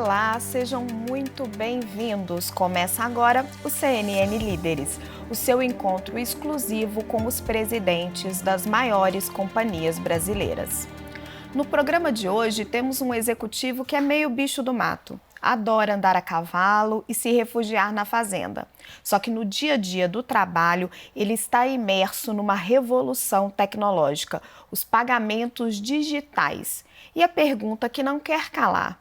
Olá, sejam muito bem-vindos. Começa agora o CNN Líderes, o seu encontro exclusivo com os presidentes das maiores companhias brasileiras. No programa de hoje, temos um executivo que é meio bicho do mato. Adora andar a cavalo e se refugiar na fazenda. Só que no dia a dia do trabalho, ele está imerso numa revolução tecnológica, os pagamentos digitais. E a pergunta que não quer calar: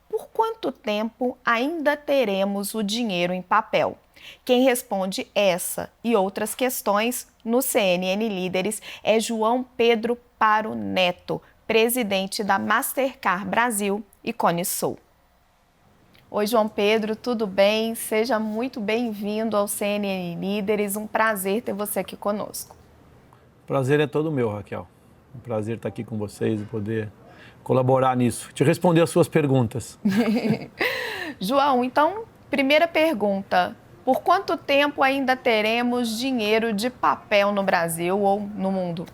por quanto tempo ainda teremos o dinheiro em papel? Quem responde essa e outras questões no CNN Líderes é João Pedro Paro Neto, presidente da Mastercard Brasil e Conisul. Oi, João Pedro, tudo bem? Seja muito bem-vindo ao CNN Líderes. Um prazer ter você aqui conosco. O prazer é todo meu, Raquel. Um prazer estar aqui com vocês e poder colaborar nisso, te responder as suas perguntas. João, então, primeira pergunta: por quanto tempo ainda teremos dinheiro de papel no Brasil ou no mundo?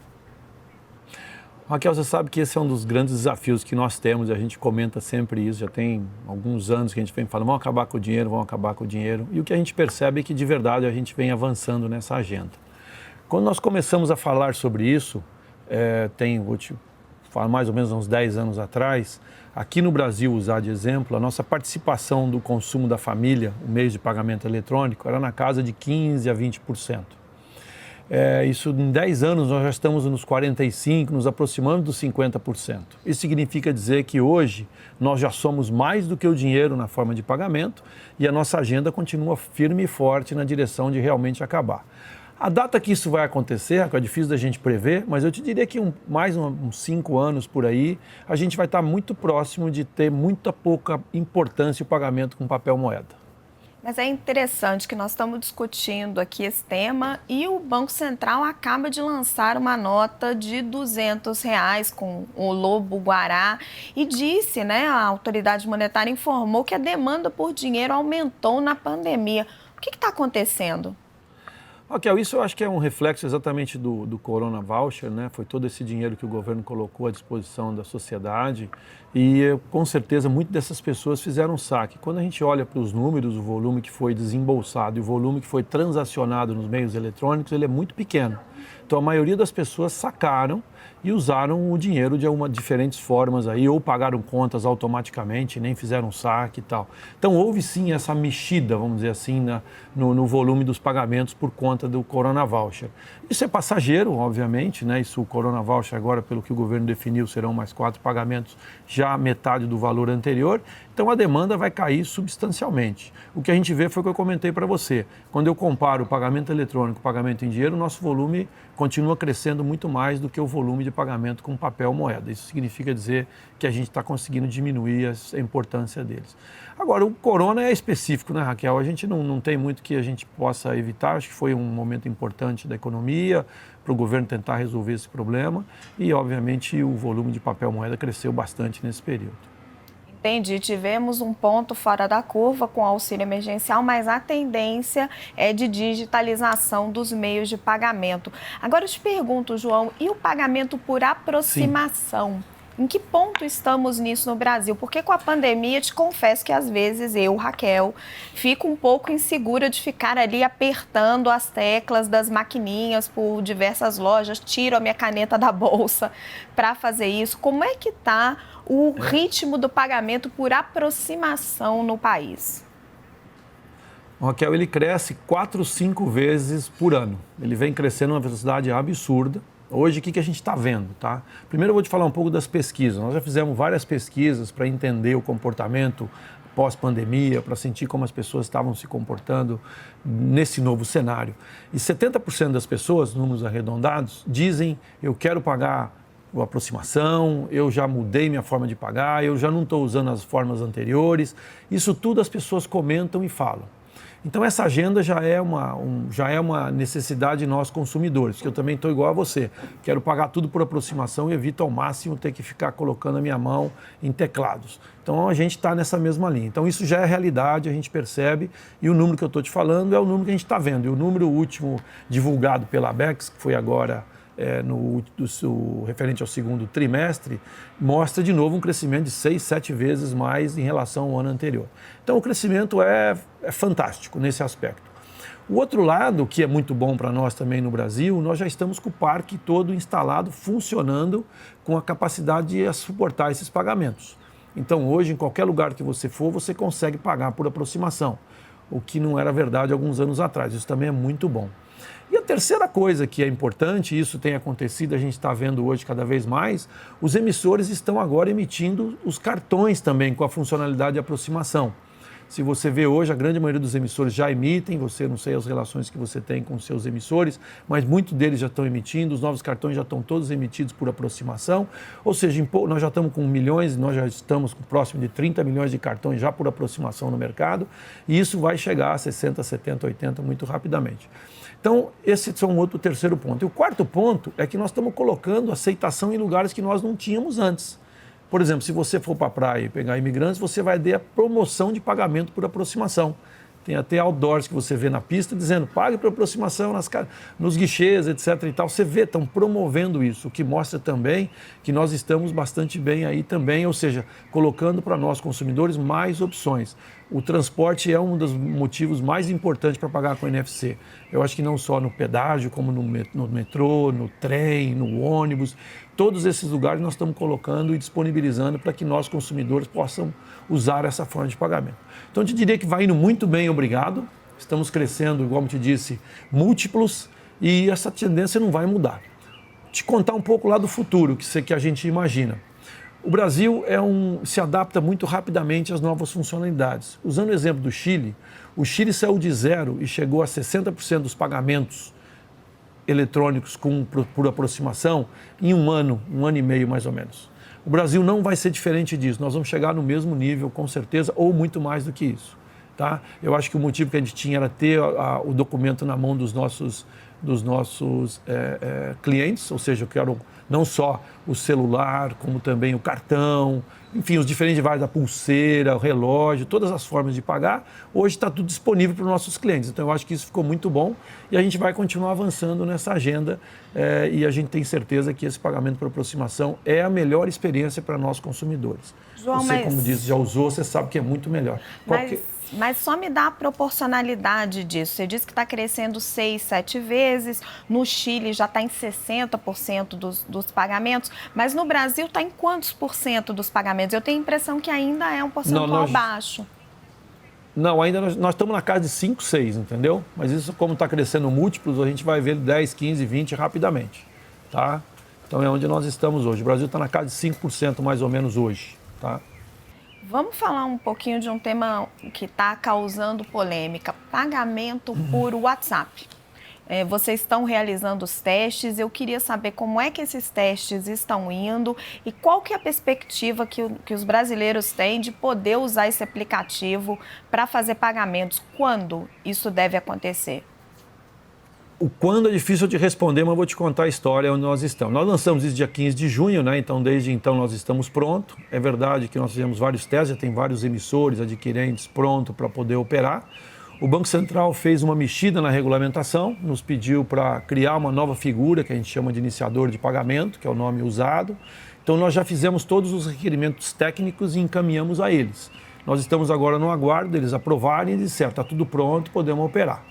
Raquel, você sabe que esse é um dos grandes desafios que nós temos, e a gente comenta sempre isso, já tem alguns anos que a gente vem falando, vamos acabar com o dinheiro, vamos acabar com o dinheiro, e o que a gente percebe é que de verdade a gente vem avançando nessa agenda. Quando nós começamos a falar sobre isso, vou te falar mais ou menos uns 10 anos atrás, aqui no Brasil, usar de exemplo, a nossa participação do consumo da família, o meio de pagamento eletrônico, era na casa de 15% a 20%. Isso em 10 anos nós já estamos nos 45%, nos aproximando dos 50%. Isso significa dizer que hoje nós já somos mais do que o dinheiro na forma de pagamento e a nossa agenda continua firme e forte na direção de realmente acabar. A data que isso vai acontecer, é difícil da gente prever, mas eu te diria que mais uns 5 anos por aí, a gente vai estar muito próximo de ter muita pouca importância o pagamento com papel moeda. Mas é interessante que nós estamos discutindo aqui esse tema e o Banco Central acaba de lançar uma nota de R$200 com o lobo-guará e disse, a autoridade monetária informou que a demanda por dinheiro aumentou na pandemia. O que está acontecendo? Raquel, isso eu acho que é um reflexo exatamente do Corona Voucher, Foi todo esse dinheiro que o governo colocou à disposição da sociedade e com certeza muitas dessas pessoas fizeram saque. Quando a gente olha para os números, o volume que foi desembolsado e o volume que foi transacionado nos meios eletrônicos, ele é muito pequeno. Então a maioria das pessoas sacaram e usaram o dinheiro de diferentes formas aí, ou pagaram contas automaticamente, nem fizeram saque e tal. Então houve sim essa mexida, vamos dizer assim, no volume dos pagamentos por conta do Corona Voucher. Isso é passageiro, obviamente, Isso, o Corona Voucher agora, pelo que o governo definiu, serão mais 4 pagamentos, já metade do valor anterior. Então a demanda vai cair substancialmente. O que a gente vê foi o que eu comentei para você. Quando eu comparo o pagamento eletrônico e o pagamento em dinheiro, o nosso volume continua crescendo muito mais do que o volume de pagamento com papel moeda. Isso significa dizer que a gente está conseguindo diminuir a importância deles. Agora, o corona é específico, Raquel? A gente não tem muito que a gente possa evitar. Acho que foi um momento importante da economia para o governo tentar resolver esse problema e, obviamente, o volume de papel moeda cresceu bastante nesse período. Entendi, tivemos um ponto fora da curva com o auxílio emergencial, mas a tendência é de digitalização dos meios de pagamento. Agora eu te pergunto, João, e o pagamento por aproximação? Sim. Em que ponto estamos nisso no Brasil? Porque com a pandemia, te confesso que às vezes eu, Raquel, fico um pouco insegura de ficar ali apertando as teclas das maquininhas por diversas lojas, tiro a minha caneta da bolsa para fazer isso. Como é que está o ritmo do pagamento por aproximação no país? Raquel, ele cresce 4, 5 vezes por ano. Ele vem crescendo a uma velocidade absurda. Hoje, o que a gente está vendo, Primeiro eu vou te falar um pouco das pesquisas. Nós já fizemos várias pesquisas para entender o comportamento pós-pandemia, para sentir como as pessoas estavam se comportando nesse novo cenário. E 70% das pessoas, números arredondados, dizem: eu quero pagar a aproximação, eu já mudei minha forma de pagar, eu já não estou usando as formas anteriores. Isso tudo as pessoas comentam e falam. Então essa agenda já é uma necessidade nós consumidores, que eu também estou igual a você. Quero pagar tudo por aproximação e evito ao máximo ter que ficar colocando a minha mão em teclados. Então a gente está nessa mesma linha. Então isso já é realidade, a gente percebe, e o número que eu estou te falando é o número que a gente está vendo. E o número último divulgado pela ABECS, que foi agora referente ao segundo trimestre, mostra de novo um crescimento de 6, 7 vezes mais em relação ao ano anterior. Então o crescimento é fantástico nesse aspecto. O outro lado, que é muito bom para nós também no Brasil, nós já estamos com o parque todo instalado, funcionando, com a capacidade de suportar esses pagamentos. Então hoje, em qualquer lugar que você for, você consegue pagar por aproximação, o que não era verdade alguns anos atrás. Isso também é muito bom. E a terceira coisa que é importante, isso tem acontecido, a gente está vendo hoje cada vez mais, os emissores estão agora emitindo os cartões também com a funcionalidade de aproximação. Se você vê hoje, a grande maioria dos emissores já emitem, você não sei as relações que você tem com os seus emissores, mas muitos deles já estão emitindo, os novos cartões já estão todos emitidos por aproximação, ou seja, nós já estamos com milhões, nós já estamos próximo de 30 milhões de cartões já por aproximação no mercado, e isso vai chegar a 60, 70, 80 muito rapidamente. Então, esse é o terceiro ponto. E o quarto ponto é que nós estamos colocando aceitação em lugares que nós não tínhamos antes. Por exemplo, se você for para a praia e pegar imigrantes, você vai ter a promoção de pagamento por aproximação. Tem até outdoors que você vê na pista dizendo pague por aproximação nos guichês, etc. e tal. Você vê, estão promovendo isso, o que mostra também que nós estamos bastante bem aí também, ou seja, colocando para nós consumidores mais opções. O transporte é um dos motivos mais importantes para pagar com NFC. Eu acho que não só no pedágio, como no metrô, no trem, no ônibus, todos esses lugares nós estamos colocando e disponibilizando para que nós, consumidores, possam usar essa forma de pagamento. Então, eu te diria que vai indo muito bem, obrigado. Estamos crescendo, igual eu te disse, múltiplos, e essa tendência não vai mudar. Te contar um pouco lá do futuro, que a gente imagina. O Brasil se adapta muito rapidamente às novas funcionalidades. Usando o exemplo do Chile, o Chile saiu de zero e chegou a 60% dos pagamentos eletrônicos por aproximação em um ano e meio mais ou menos. O Brasil não vai ser diferente disso, nós vamos chegar no mesmo nível com certeza ou muito mais do que isso. Tá? Eu acho que o motivo que a gente tinha era ter o documento na mão dos nossos clientes, ou seja, eu quero não só o celular, como também o cartão, enfim, os diferentes devices da pulseira, o relógio, todas as formas de pagar. Hoje está tudo disponível para os nossos clientes. Então, eu acho que isso ficou muito bom e a gente vai continuar avançando nessa agenda e a gente tem certeza que esse pagamento por aproximação é a melhor experiência para nós consumidores. João, você, como disse, já usou, você sabe que é muito melhor. Mas só me dá a proporcionalidade disso. Você disse que está crescendo 6, 7 vezes, no Chile já está em 60% dos pagamentos, mas no Brasil está em quantos por cento dos pagamentos? Eu tenho a impressão que ainda é um percentual baixo. Não, ainda nós estamos na casa de 5, 6, entendeu? Mas isso, como está crescendo múltiplos, a gente vai ver 10, 15, 20 rapidamente, tá? Então é onde nós estamos hoje. O Brasil está na casa de 5% mais ou menos hoje, tá? Vamos falar um pouquinho de um tema que está causando polêmica, pagamento por WhatsApp. Vocês estão realizando os testes, eu queria saber como é que esses testes estão indo e qual que é a perspectiva que os brasileiros têm de poder usar esse aplicativo para fazer pagamentos. Quando isso deve acontecer? O quando é difícil de responder, mas vou te contar a história onde nós estamos. Nós lançamos isso dia 15 de junho, né? Então desde então nós estamos prontos. É verdade que nós fizemos vários testes, já tem vários emissores, adquirentes prontos para poder operar. O Banco Central fez uma mexida na regulamentação, nos pediu para criar uma nova figura que a gente chama de iniciador de pagamento, que é o nome usado. Então nós já fizemos todos os requerimentos técnicos e encaminhamos a eles. Nós estamos agora no aguardo deles aprovarem e disseram, está tudo pronto, podemos operar.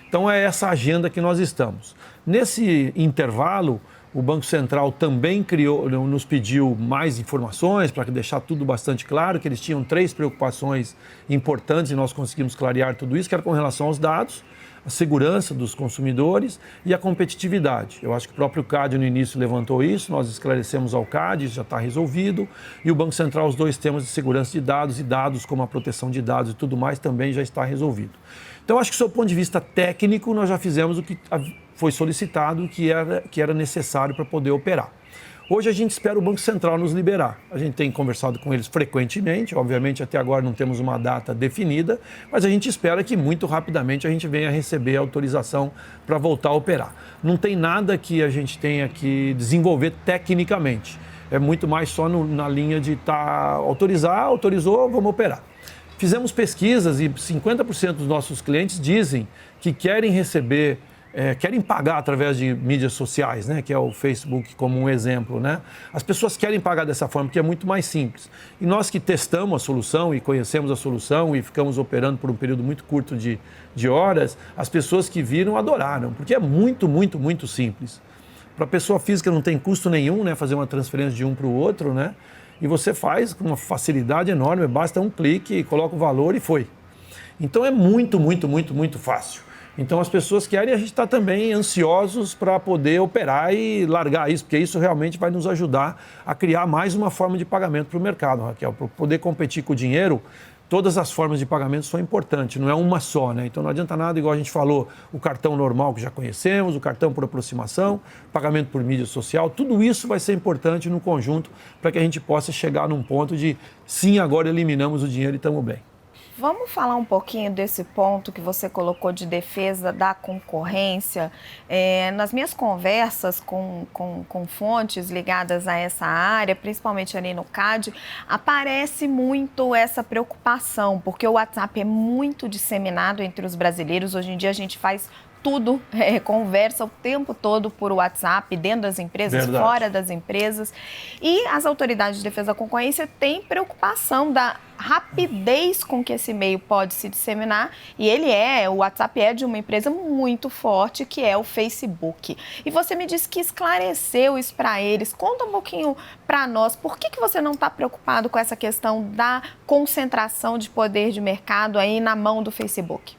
Então é essa agenda que nós estamos. Nesse intervalo, o Banco Central também nos pediu mais informações para deixar tudo bastante claro, que eles tinham 3 preocupações importantes e nós conseguimos clarear tudo isso, que era com relação aos dados, a segurança dos consumidores e a competitividade. Eu acho que o próprio CAD no início levantou isso, nós esclarecemos ao CAD, já está resolvido, e o Banco Central, os 2 temas de segurança de dados e dados como a proteção de dados e tudo mais também já está resolvido. Então, acho que, do ponto de vista técnico, nós já fizemos o que foi solicitado, que era necessário para poder operar. Hoje, a gente espera o Banco Central nos liberar. A gente tem conversado com eles frequentemente, obviamente, até agora não temos uma data definida, mas a gente espera que, muito rapidamente, a gente venha receber a autorização para voltar a operar. Não tem nada que a gente tenha que desenvolver tecnicamente. É muito mais só na linha de autorizou, vamos operar. Fizemos pesquisas e 50% dos nossos clientes dizem que querem receber querem pagar através de mídias sociais, né, que é o Facebook como um exemplo, né? As pessoas querem pagar dessa forma, porque é muito mais simples. E nós que testamos a solução e conhecemos a solução e ficamos operando por um período muito curto de horas, as pessoas que viram adoraram, porque é muito, muito, muito simples. Para a pessoa física não tem custo nenhum, né, fazer uma transferência de um para o outro, né? E você faz com uma facilidade enorme, basta um clique, coloca o valor e foi. Então é muito, muito, muito, muito fácil. Então as pessoas querem e a gente está também ansiosos para poder operar e largar isso, porque isso realmente vai nos ajudar a criar mais uma forma de pagamento para o mercado, Raquel. Para poder competir com o dinheiro, todas as formas de pagamento são importantes, não é uma só, né? Então não adianta nada, igual a gente falou, o cartão normal que já conhecemos, o cartão por aproximação, pagamento por mídia social, tudo isso vai ser importante no conjunto para que a gente possa chegar num ponto de sim, agora eliminamos o dinheiro e estamos bem. Vamos falar um pouquinho desse ponto que você colocou de defesa da concorrência. Nas minhas conversas com fontes ligadas a essa área, principalmente ali no CAD, aparece muito essa preocupação, porque o WhatsApp é muito disseminado entre os brasileiros. Hoje em dia a gente faz tudo, conversa o tempo todo por WhatsApp, dentro das empresas, Verdade. Fora das empresas. E as autoridades de defesa da concorrência têm preocupação da rapidez com que esse meio pode se disseminar. E o WhatsApp é de uma empresa muito forte, que é o Facebook. E você me disse que esclareceu isso para eles. Conta um pouquinho para nós, por que você não está preocupado com essa questão da concentração de poder de mercado aí na mão do Facebook?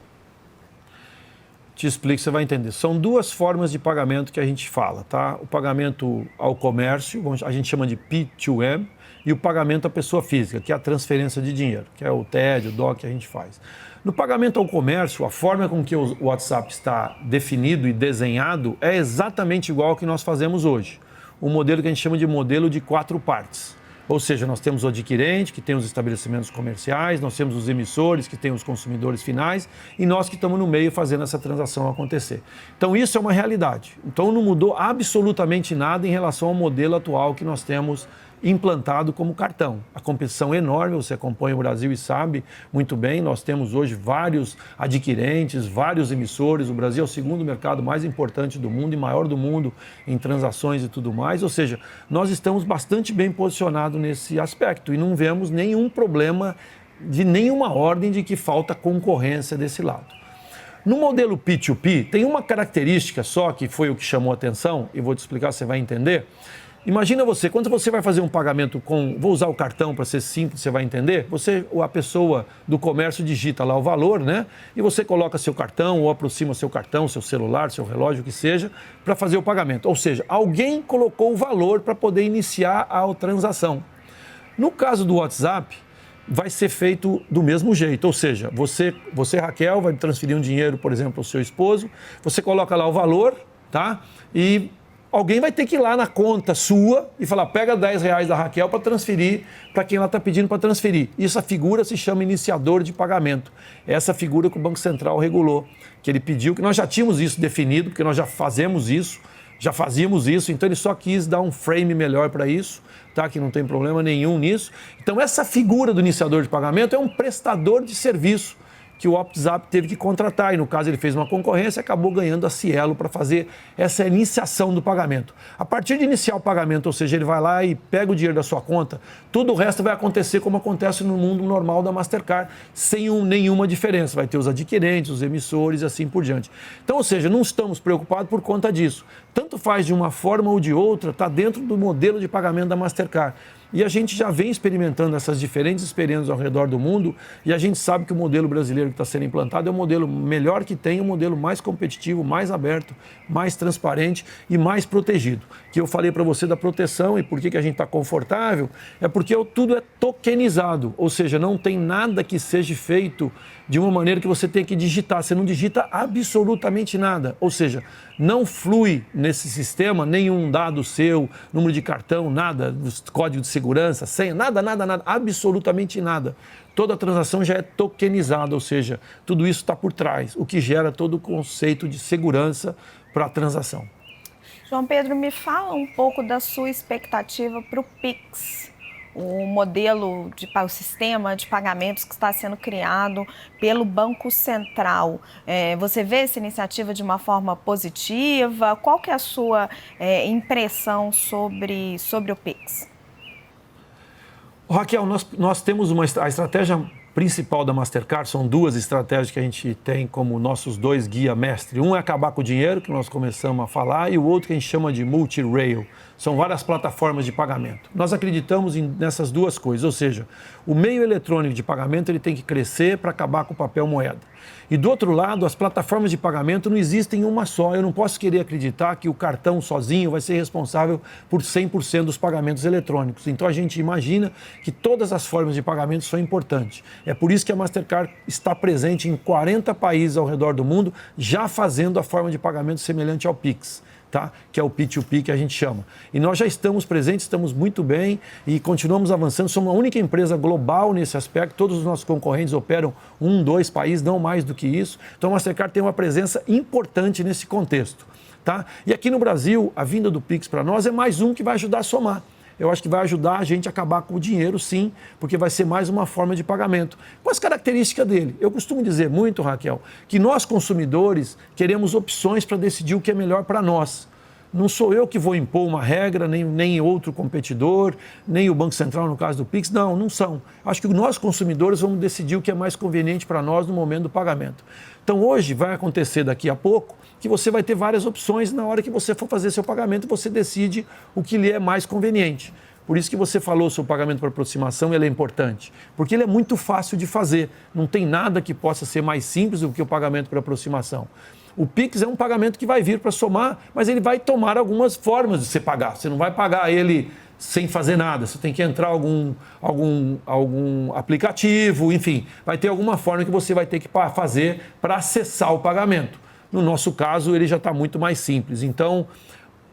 Te explico, você vai entender. São duas formas de pagamento que a gente fala, tá? O pagamento ao comércio, a gente chama de P2M, e o pagamento à pessoa física, que é a transferência de dinheiro, que é o TED, o DOC que a gente faz. No pagamento ao comércio, a forma com que o WhatsApp está definido e desenhado é exatamente igual ao que nós fazemos hoje. O modelo que a gente chama de modelo de 4 partes. Ou seja, nós temos o adquirente, que tem os estabelecimentos comerciais, nós temos os emissores, que tem os consumidores finais, e nós que estamos no meio fazendo essa transação acontecer. Então isso é uma realidade. Então não mudou absolutamente nada em relação ao modelo atual que nós temos implantado como cartão. A competição é enorme, você acompanha o Brasil e sabe muito bem, nós temos hoje vários adquirentes, vários emissores, o Brasil é o segundo mercado mais importante do mundo e maior do mundo em transações e tudo mais, ou seja, nós estamos bastante bem posicionados nesse aspecto e não vemos nenhum problema de nenhuma ordem de que falta concorrência desse lado. No modelo P2P, tem uma característica só que foi o que chamou a atenção, e vou te explicar, você vai entender. Imagina você, quando você vai fazer um pagamento vou usar o cartão para ser simples, você vai entender, a pessoa do comércio digita lá o valor, né? E você coloca seu cartão ou aproxima seu cartão, seu celular, seu relógio, o que seja, para fazer o pagamento. Ou seja, alguém colocou o valor para poder iniciar a transação. No caso do WhatsApp, vai ser feito do mesmo jeito, ou seja, você Raquel, vai transferir um dinheiro, por exemplo, ao seu esposo, você coloca lá o valor, tá? E alguém vai ter que ir lá na conta sua e falar, pega R$10 da Raquel para transferir para quem ela está pedindo para transferir. Essa figura se chama iniciador de pagamento. Essa figura que o Banco Central regulou, que ele pediu, que nós já tínhamos isso definido, porque nós já fazíamos isso, então ele só quis dar um frame melhor para isso, tá? Que não tem problema nenhum nisso. Então essa figura do iniciador de pagamento é um prestador de serviço que o WhatsApp teve que contratar, e no caso ele fez uma concorrência e acabou ganhando a Cielo para fazer essa iniciação do pagamento. A partir de iniciar o pagamento, ou seja, ele vai lá e pega o dinheiro da sua conta, tudo o resto vai acontecer como acontece no mundo normal da Mastercard, sem nenhuma diferença. Vai ter os adquirentes, os emissores e assim por diante. Então, ou seja, não estamos preocupados por conta disso. Tanto faz de uma forma ou de outra, está dentro do modelo de pagamento da Mastercard. E a gente já vem experimentando essas diferentes experiências ao redor do mundo e a gente sabe que o modelo brasileiro que está sendo implantado é o modelo melhor que tem, o modelo mais competitivo, mais aberto, mais transparente e mais protegido. Que eu falei para você da proteção e por que a gente está confortável, é porque tudo é tokenizado, ou seja, não tem nada que seja feito de uma maneira que você tenha que digitar, você não digita absolutamente nada, ou seja, não flui nesse sistema nenhum dado seu, número de cartão, nada, código de segurança, senha, nada, absolutamente nada. Toda a transação já é tokenizada, ou seja, tudo isso está por trás, o que gera todo o conceito de segurança para a transação. João Pedro, me fala um pouco da sua expectativa para o Pix. o modelo, o sistema de pagamentos que está sendo criado pelo Banco Central. Você vê essa iniciativa de uma forma positiva? Qual que é a sua impressão sobre o Pix? Raquel, nós temos a estratégia principal da Mastercard, são duas estratégias que a gente tem como nossos dois guia-mestre. Um é acabar com o dinheiro, que nós começamos a falar, e o outro que a gente chama de multi-rail. São várias plataformas de pagamento. Nós acreditamos nessas duas coisas, ou seja, o meio eletrônico de pagamento ele tem que crescer para acabar com o papel moeda. E do outro lado, as plataformas de pagamento não existem uma só. Eu não posso querer acreditar que o cartão sozinho vai ser responsável por 100% dos pagamentos eletrônicos. Então a gente imagina que todas as formas de pagamento são importantes. É por isso que a Mastercard está presente em 40 países ao redor do mundo, já fazendo a forma de pagamento semelhante ao Pix. Tá? Que é o P2P que a gente chama. E nós já estamos presentes, estamos muito bem e continuamos avançando. Somos a única empresa global nesse aspecto. Todos os nossos concorrentes operam 1, 2 países, não mais do que isso. Então a Mastercard tem uma presença importante nesse contexto. Tá? E aqui no Brasil, a vinda do Pix para nós é mais um que vai ajudar a somar. Eu acho que vai ajudar a gente a acabar com o dinheiro, sim, porque vai ser mais uma forma de pagamento. Com as características dele. Eu costumo dizer muito, Raquel, que nós, consumidores, queremos opções para decidir o que é melhor para nós. Não sou eu que vou impor uma regra, nem outro competidor, nem o Banco Central, no caso do Pix. Não são. Acho que nós, consumidores, vamos decidir o que é mais conveniente para nós no momento do pagamento. Então, hoje, vai acontecer daqui a pouco, que você vai ter várias opções na hora que você for fazer seu pagamento, você decide o que lhe é mais conveniente. Por isso que você falou sobre o pagamento por aproximação, ele é importante, porque ele é muito fácil de fazer. Não tem nada que possa ser mais simples do que o pagamento por aproximação. O Pix é um pagamento que vai vir para somar, mas ele vai tomar algumas formas de você pagar. Você não vai pagar ele sem fazer nada. Você tem que entrar algum aplicativo, enfim. Vai ter alguma forma que você vai ter que fazer para acessar o pagamento. No nosso caso, ele já está muito mais simples. Então,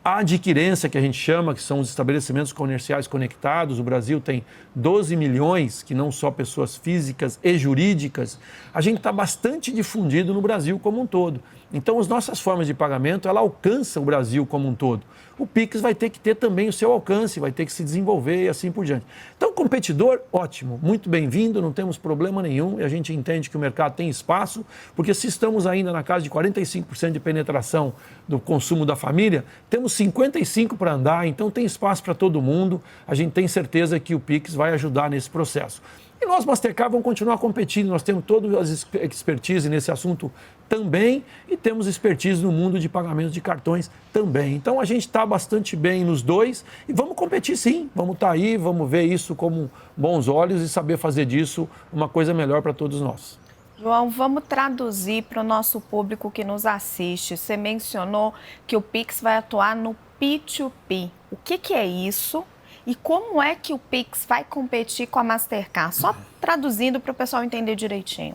a adquirência, que a gente chama, que são os estabelecimentos comerciais conectados, o Brasil tem 12 milhões, que não só pessoas físicas e jurídicas, a gente está bastante difundido no Brasil como um todo. Então, as nossas formas de pagamento, ela alcança o Brasil como um todo. O Pix vai ter que ter também o seu alcance, vai ter que se desenvolver e assim por diante. Então, competidor, ótimo, muito bem-vindo, não temos problema nenhum e a gente entende que o mercado tem espaço, porque se estamos ainda na casa de 45% de penetração do consumo da família, temos 55% para andar, então tem espaço para todo mundo, a gente tem certeza que o Pix vai ajudar nesse processo. E nós, Mastercard, vamos continuar competindo, nós temos toda a expertise nesse assunto também e temos expertise no mundo de pagamentos de cartões também. Então, a gente está bastante bem nos dois e vamos competir sim, vamos estar aí, vamos ver isso com bons olhos e saber fazer disso uma coisa melhor para todos nós. João, vamos traduzir para o nosso público que nos assiste. Você mencionou que o Pix vai atuar no P2P. O que é isso? E como é que o Pix vai competir com a Mastercard? Só traduzindo para o pessoal entender direitinho.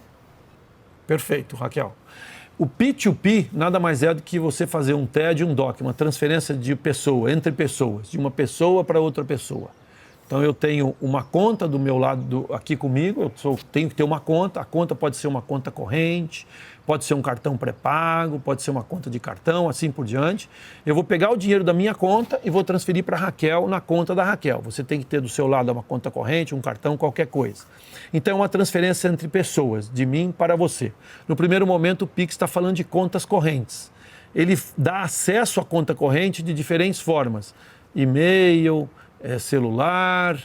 Perfeito, Raquel. O P2P nada mais é do que você fazer um TED e um DOC, uma transferência de pessoa, entre pessoas, de uma pessoa para outra pessoa. Então, eu tenho uma conta do meu lado aqui comigo, tenho que ter uma conta, a conta pode ser uma conta corrente, pode ser um cartão pré-pago, pode ser uma conta de cartão, assim por diante. Eu vou pegar o dinheiro da minha conta e vou transferir para a Raquel na conta da Raquel. Você tem que ter do seu lado uma conta corrente, um cartão, qualquer coisa. Então, é uma transferência entre pessoas, de mim para você. No primeiro momento, o Pix está falando de contas correntes. Ele dá acesso à conta corrente de diferentes formas. E-mail, celular,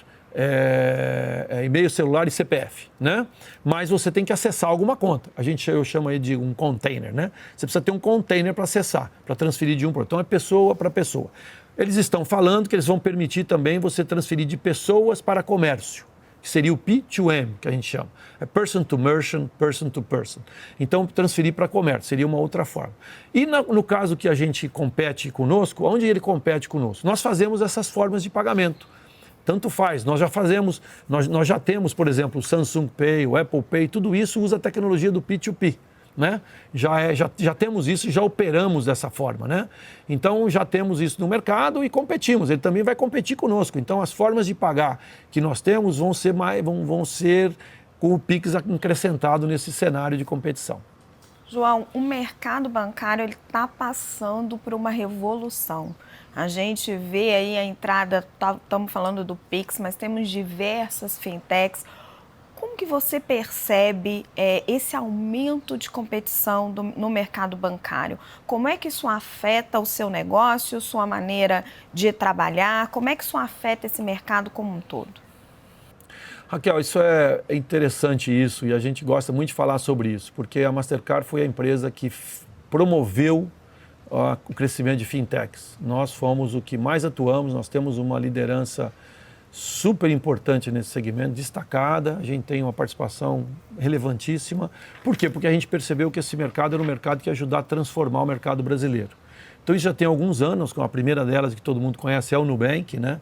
e-mail, celular e CPF, né? Mas você tem que acessar alguma conta. Eu chamo aí de um container, né? Você precisa ter um container para acessar, para transferir de um para outro. Então, é pessoa para pessoa. Eles estão falando que eles vão permitir também você transferir de pessoas para comércio, que seria o P2M, que a gente chama. É person to merchant, person to person. Então, transferir para comércio seria uma outra forma. E no caso que a gente compete conosco, onde ele compete conosco? Nós fazemos essas formas de pagamento. Tanto faz, nós já temos, por exemplo, o Samsung Pay, o Apple Pay, tudo isso usa a tecnologia do P2P. Né? Já temos isso e já operamos dessa forma, né? Então já temos isso no mercado e competimos, ele também vai competir conosco. Então as formas de pagar que nós temos vão ser com o Pix acrescentado nesse cenário de competição. João, o mercado bancário está passando por uma revolução. A gente vê aí a entrada, estamos falando do Pix, mas temos diversas fintechs. Como que você percebe esse aumento de competição no mercado bancário? Como é que isso afeta o seu negócio, sua maneira de trabalhar? Como é que isso afeta esse mercado como um todo? Raquel, isso é interessante isso, e a gente gosta muito de falar sobre isso, porque a Mastercard foi a empresa que promoveu o crescimento de fintechs. Nós fomos o que mais atuamos, nós temos uma liderança super importante nesse segmento, destacada, a gente tem uma participação relevantíssima. Por quê? Porque a gente percebeu que esse mercado era um mercado que ia ajudar a transformar o mercado brasileiro. Então isso já tem alguns anos, com a primeira delas que todo mundo conhece é o Nubank, né?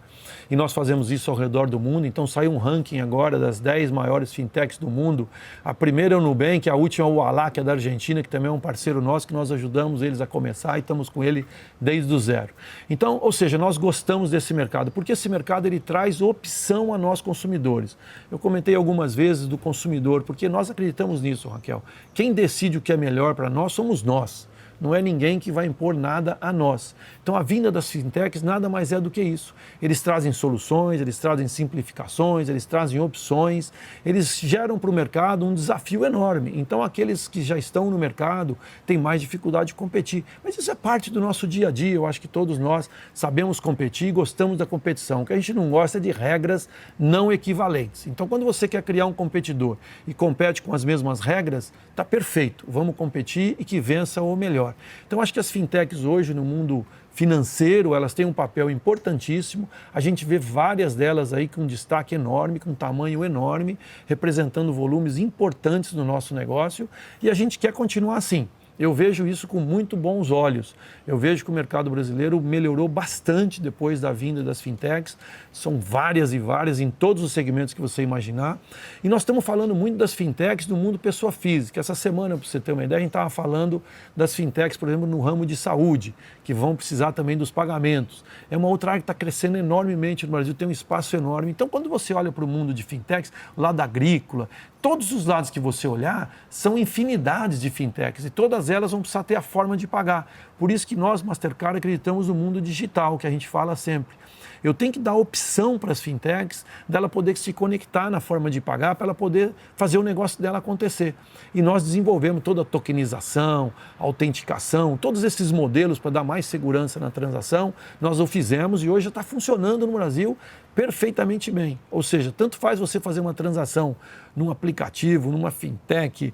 E nós fazemos isso ao redor do mundo, então saiu um ranking agora das 10 maiores fintechs do mundo. A primeira é o Nubank, a última é o Ualá, que é da Argentina, que também é um parceiro nosso, que nós ajudamos eles a começar e estamos com ele desde o zero. Então, ou seja, nós gostamos desse mercado, porque esse mercado ele traz opção a nós consumidores. Eu comentei algumas vezes do consumidor, porque nós acreditamos nisso, Raquel. Quem decide o que é melhor para nós somos nós. Não é ninguém que vai impor nada a nós. Então, a vinda das fintechs nada mais é do que isso. Eles trazem soluções, eles trazem simplificações, eles trazem opções, eles geram para o mercado um desafio enorme. Então, aqueles que já estão no mercado têm mais dificuldade de competir. Mas isso é parte do nosso dia a dia. Eu acho que todos nós sabemos competir e gostamos da competição. O que a gente não gosta é de regras não equivalentes. Então, quando você quer criar um competidor e compete com as mesmas regras, está perfeito. Vamos competir e que vença o melhor. Então, acho que as fintechs hoje no mundo financeiro, elas têm um papel importantíssimo. A gente vê várias delas aí com um destaque enorme, com um tamanho enorme, representando volumes importantes do nosso negócio, e a gente quer continuar assim. Eu vejo isso com muito bons olhos. Eu vejo que o mercado brasileiro melhorou bastante depois da vinda das fintechs. São várias e várias em todos os segmentos que você imaginar. E nós estamos falando muito das fintechs do mundo pessoa física. Essa semana, para você ter uma ideia, a gente estava falando das fintechs, por exemplo, no ramo de saúde, que vão precisar também dos pagamentos. É uma outra área que está crescendo enormemente no Brasil, tem um espaço enorme. Então, quando você olha para o mundo de fintechs, o lado agrícola, todos os lados que você olhar, são infinidades de fintechs e todas elas vão precisar ter a forma de pagar. Por isso que nós, Mastercard, acreditamos no mundo digital, que a gente fala sempre. Eu tenho que dar opção para as fintechs, dela poder se conectar na forma de pagar, para ela poder fazer o negócio dela acontecer. E nós desenvolvemos toda a tokenização, a autenticação, todos esses modelos para dar mais segurança na transação, nós o fizemos e hoje já está funcionando no Brasil perfeitamente bem. Ou seja, tanto faz você fazer uma transação num aplicativo, numa fintech,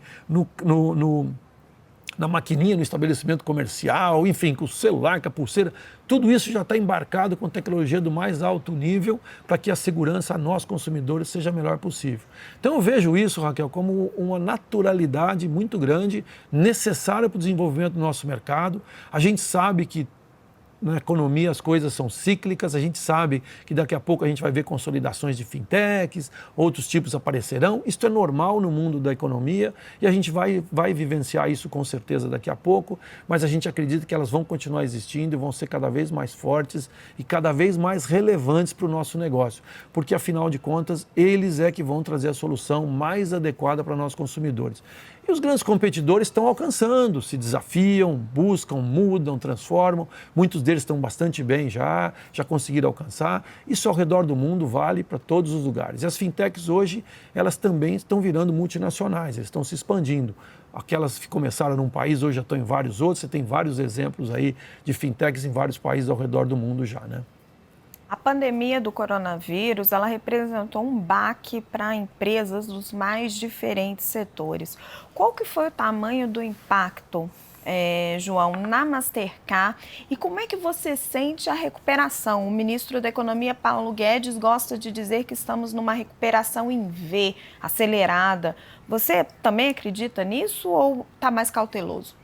na maquininha, no estabelecimento comercial, enfim, com o celular, com a pulseira, tudo isso já está embarcado com tecnologia do mais alto nível para que a segurança a nós, consumidores, seja a melhor possível. Então eu vejo isso, Raquel, como uma naturalidade muito grande, necessária para o desenvolvimento do nosso mercado. A gente sabe que na economia as coisas são cíclicas, a gente sabe que daqui a pouco a gente vai ver consolidações de fintechs, outros tipos aparecerão, isso é normal no mundo da economia e a gente vai vivenciar isso com certeza daqui a pouco, mas a gente acredita que elas vão continuar existindo e vão ser cada vez mais fortes e cada vez mais relevantes para o nosso negócio, porque afinal de contas eles é que vão trazer a solução mais adequada para nós consumidores. E os grandes competidores estão alcançando, se desafiam, buscam, mudam, transformam. Muitos deles estão bastante bem já conseguiram alcançar. Isso ao redor do mundo vale para todos os lugares. E as fintechs hoje, elas também estão virando multinacionais, elas estão se expandindo. Aquelas que começaram num país, hoje já estão em vários outros. Você tem vários exemplos aí de fintechs em vários países ao redor do mundo já, né? A pandemia do coronavírus, ela representou um baque para empresas dos mais diferentes setores. Qual que foi o tamanho do impacto, João, na Mastercard? E como é que você sente a recuperação? O ministro da Economia, Paulo Guedes, gosta de dizer que estamos numa recuperação em V, acelerada. Você também acredita nisso ou está mais cauteloso?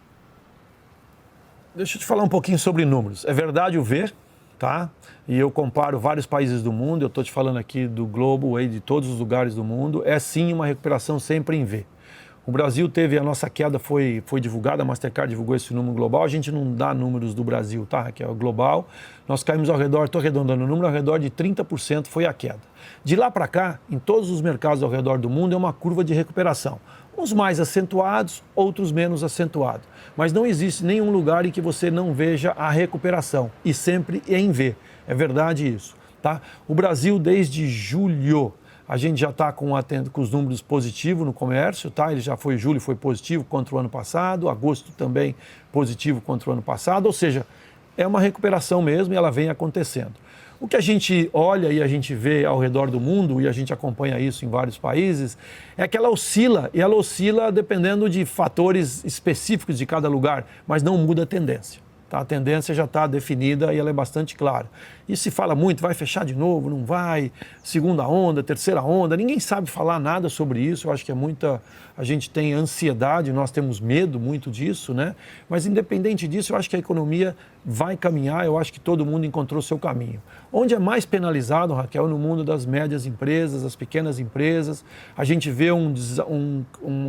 Deixa eu te falar um pouquinho sobre números. É verdade o V, tá? E eu comparo vários países do mundo, eu estou te falando aqui do globo, de todos os lugares do mundo, é sim uma recuperação sempre em V. O Brasil teve, a nossa queda foi divulgada, a Mastercard divulgou esse número global, a gente não dá números do Brasil, tá, que é o global. Nós caímos ao redor, estou arredondando o número, ao redor de 30% foi a queda. De lá para cá, em todos os mercados ao redor do mundo, é uma curva de recuperação. Uns mais acentuados, outros menos acentuados. Mas não existe nenhum lugar em que você não veja a recuperação, e sempre é em V. É verdade isso, tá? O Brasil, desde julho, a gente já está com os números positivos no comércio, tá? Ele já foi, julho foi positivo contra o ano passado, agosto também positivo contra o ano passado, ou seja, é uma recuperação mesmo e ela vem acontecendo. O que a gente olha e a gente vê ao redor do mundo, e a gente acompanha isso em vários países, é que ela oscila, e ela oscila dependendo de fatores específicos de cada lugar, mas não muda a tendência. Tá? A tendência já está definida e ela é bastante clara. E se fala muito, vai fechar de novo, não vai, segunda onda, terceira onda, ninguém sabe falar nada sobre isso, eu acho que é muita... A gente tem ansiedade, nós temos medo muito disso, né? Mas independente disso, eu acho que a economia vai caminhar, eu acho que todo mundo encontrou seu caminho. Onde é mais penalizado, Raquel, no mundo das médias empresas, das pequenas empresas, a gente vê um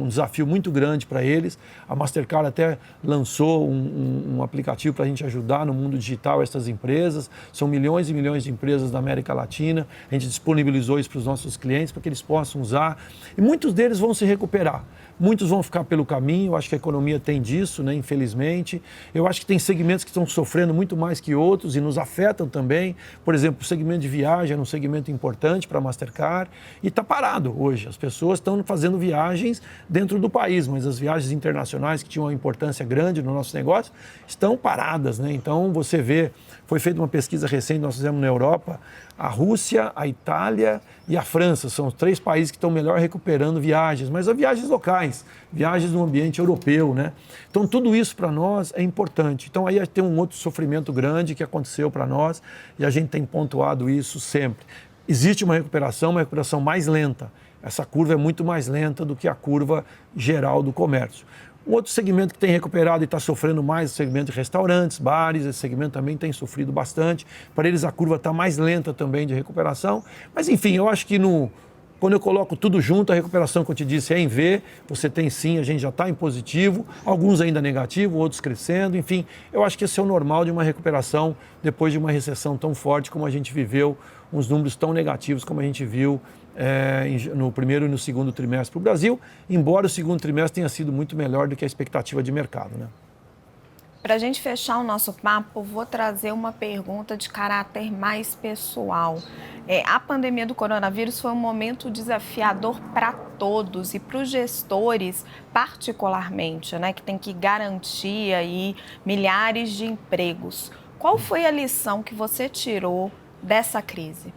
desafio muito grande para eles. A Mastercard até lançou um aplicativo para a gente ajudar no mundo digital essas empresas. São milhões e milhões de empresas da América Latina. A gente disponibilizou isso para os nossos clientes para que eles possam usar. E muitos deles vão se recuperar. Muitos vão ficar pelo caminho, eu acho que a economia tem disso, né, infelizmente. Eu acho que tem segmentos que estão sofrendo muito mais que outros e nos afetam também. Por exemplo, o segmento de viagem é um segmento importante para a Mastercard e está parado hoje. As pessoas estão fazendo viagens dentro do país, mas as viagens internacionais que tinham uma importância grande no nosso negócio estão paradas, né? Então, você vê, foi feita uma pesquisa recente, nós fizemos na Europa, a Rússia, a Itália e a França são os 3 países que estão melhor recuperando viagens, mas as viagens locais, viagens no ambiente europeu, né? Então, tudo isso para nós é importante. Então, aí tem um outro sofrimento grande que aconteceu para nós e a gente tem pontuado isso sempre. Existe uma recuperação mais lenta. Essa curva é muito mais lenta do que a curva geral do comércio. Um outro segmento que tem recuperado e está sofrendo mais é o segmento de restaurantes, bares, esse segmento também tem sofrido bastante. Para eles a curva está mais lenta também de recuperação. Mas enfim, eu acho que quando eu coloco tudo junto, a recuperação que eu te disse é em V, você tem sim, a gente já está em positivo, alguns ainda negativo, outros crescendo, enfim, eu acho que esse é o normal de uma recuperação depois de uma recessão tão forte como a gente viveu, uns números tão negativos como a gente viu no primeiro e no segundo trimestre para o Brasil, embora o segundo trimestre tenha sido muito melhor do que a expectativa de mercado, né? Para a gente fechar o nosso papo, vou trazer uma pergunta de caráter mais pessoal. A pandemia do coronavírus foi um momento desafiador para todos e para os gestores particularmente, né, que tem que garantir aí milhares de empregos. Qual foi a lição que você tirou dessa crise?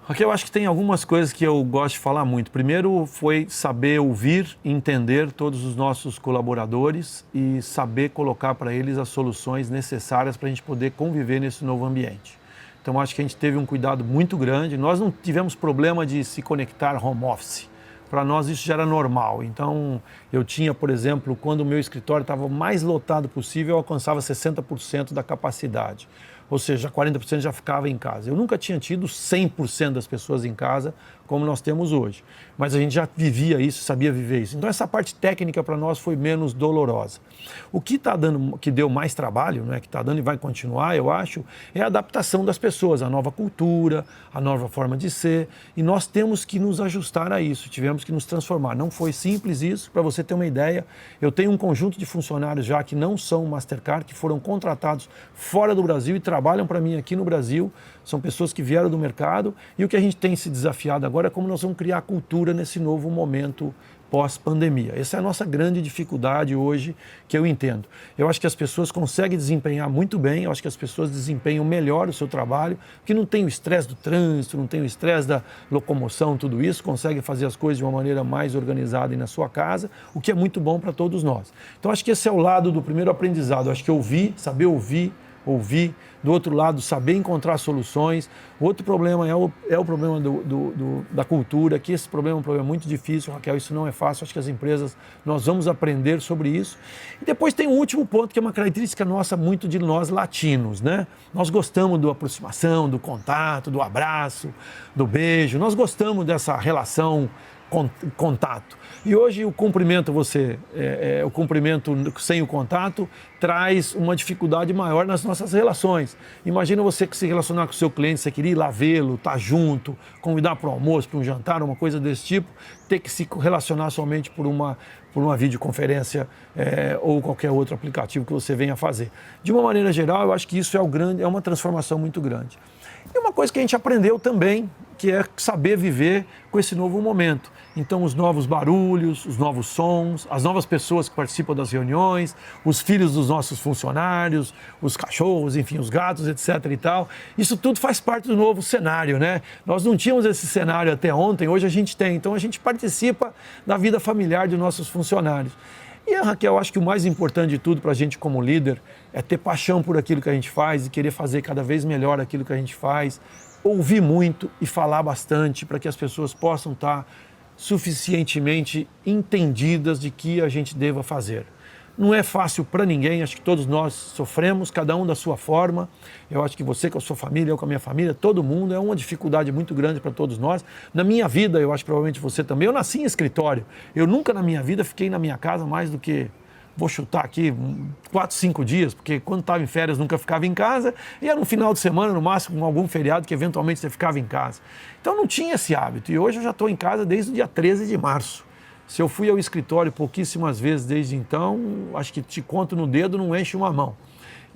Aqui eu acho que tem algumas coisas que eu gosto de falar muito. Primeiro foi saber ouvir e entender todos os nossos colaboradores e saber colocar para eles as soluções necessárias para a gente poder conviver nesse novo ambiente. Então acho que a gente teve um cuidado muito grande. Nós não tivemos problema de se conectar home office. Para nós isso já era normal. Então eu tinha, por exemplo, quando o meu escritório estava mais lotado possível, eu alcançava 60% da capacidade. Ou seja, 40% já ficava em casa. Eu nunca tinha tido 100% das pessoas em casa como nós temos hoje. Mas a gente já vivia isso, sabia viver isso. Então essa parte técnica para nós foi menos dolorosa. O que está dando, que deu mais trabalho, né, que está dando e vai continuar, eu acho, é a adaptação das pessoas, a nova cultura, a nova forma de ser. E nós temos que nos ajustar a isso, tivemos que nos transformar. Não foi simples isso, para você ter uma ideia. Eu tenho um conjunto de funcionários já que não são Mastercard, que foram contratados fora do Brasil e trabalham para mim aqui no Brasil. São pessoas que vieram do mercado e o que a gente tem se desafiado agora é como nós vamos criar cultura nesse novo momento pós-pandemia. Essa é a nossa grande dificuldade hoje, que eu entendo. Eu acho que as pessoas conseguem desempenhar muito bem, eu acho que as pessoas desempenham melhor o seu trabalho, que não tem o estresse do trânsito, não tem o estresse da locomoção, tudo isso, conseguem fazer as coisas de uma maneira mais organizada e na sua casa, o que é muito bom para todos nós. Então acho que esse é o lado do primeiro aprendizado, eu acho que saber ouvir, do outro lado, saber encontrar soluções. O outro problema é o problema da cultura, que esse problema é um problema muito difícil, Raquel, isso não é fácil, acho que as empresas, nós vamos aprender sobre isso. E depois tem um último ponto, que é uma característica nossa, muito de nós latinos, né? Nós gostamos da aproximação, do contato, do abraço, do beijo, nós gostamos dessa relação contato. E hoje o cumprimento o cumprimento sem o contato traz uma dificuldade maior nas nossas relações. Imagina você que se relacionar com o seu cliente, você queria ir lá vê-lo, estar junto, convidar para um almoço, para um jantar, uma coisa desse tipo, ter que se relacionar somente por uma videoconferência ou qualquer outro aplicativo que você venha fazer. De uma maneira geral, eu acho que isso é uma transformação muito grande. E uma coisa que a gente aprendeu também, que é saber viver com esse novo momento. Então, os novos barulhos, os novos sons, as novas pessoas que participam das reuniões, os filhos dos nossos funcionários, os cachorros, enfim, os gatos, etc. e tal. Isso tudo faz parte do novo cenário, né? Nós não tínhamos esse cenário até ontem, hoje a gente tem. Então, a gente participa da vida familiar de nossos funcionários. E, Raquel, eu acho que o mais importante de tudo para a gente como líder é ter paixão por aquilo que a gente faz e querer fazer cada vez melhor aquilo que a gente faz, ouvir muito e falar bastante para que as pessoas possam estar suficientemente entendidas de que a gente deva fazer. Não é fácil para ninguém, acho que todos nós sofremos, cada um da sua forma. Eu acho que você com a sua família, eu com a minha família, todo mundo, é uma dificuldade muito grande para todos nós. Na minha vida, eu acho que provavelmente você também, eu nasci em escritório. Eu nunca na minha vida fiquei na minha casa mais do que, vou chutar aqui, 4, 5 dias, porque quando estava em férias nunca ficava em casa, e era um final de semana, no máximo, com algum feriado que eventualmente você ficava em casa. Então não tinha esse hábito, e hoje eu já estou em casa desde o dia 13 de março. Se eu fui ao escritório pouquíssimas vezes desde então, acho que te conto no dedo, não enche uma mão.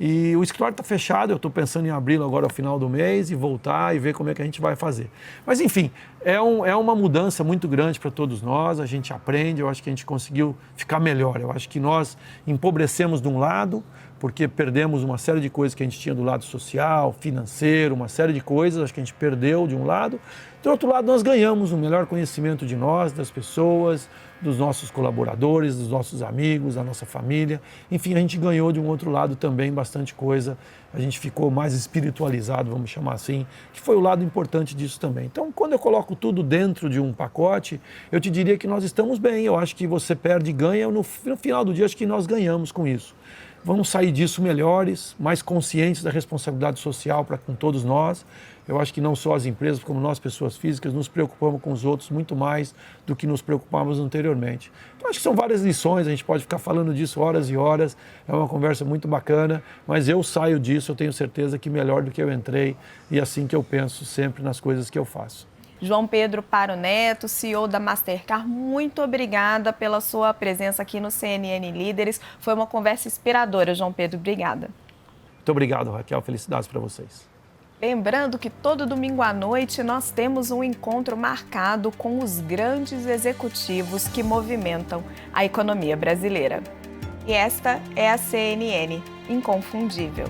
E o escritório está fechado, eu estou pensando em abri-lo agora ao final do mês e voltar e ver como é que a gente vai fazer. Mas enfim, é uma mudança muito grande para todos nós, a gente aprende, eu acho que a gente conseguiu ficar melhor. Eu acho que nós empobrecemos de um lado, porque perdemos uma série de coisas que a gente tinha do lado social, financeiro, uma série de coisas, acho que a gente perdeu de um lado. Do outro lado, nós ganhamos um melhor conhecimento de nós, das pessoas, dos nossos colaboradores, dos nossos amigos, da nossa família. Enfim, a gente ganhou de um outro lado também bastante coisa. A gente ficou mais espiritualizado, vamos chamar assim, que foi o lado importante disso também. Então, quando eu coloco tudo dentro de um pacote, eu te diria que nós estamos bem. Eu acho que você perde e ganha. No final do dia, acho que nós ganhamos com isso. Vamos sair disso melhores, mais conscientes da responsabilidade social para com todos nós. Eu acho que não só as empresas, como nós, pessoas físicas, nos preocupamos com os outros muito mais do que nos preocupávamos anteriormente. Então, acho que são várias lições, a gente pode ficar falando disso horas e horas, é uma conversa muito bacana, mas eu saio disso, eu tenho certeza que melhor do que eu entrei, e assim que eu penso sempre nas coisas que eu faço. João Pedro Paro Neto, CEO da Mastercard, muito obrigada pela sua presença aqui no CNN Líderes. Foi uma conversa inspiradora, João Pedro. Obrigada. Muito obrigado, Raquel. Felicidades para vocês. Lembrando que todo domingo à noite nós temos um encontro marcado com os grandes executivos que movimentam a economia brasileira. E esta é a CNN, inconfundível.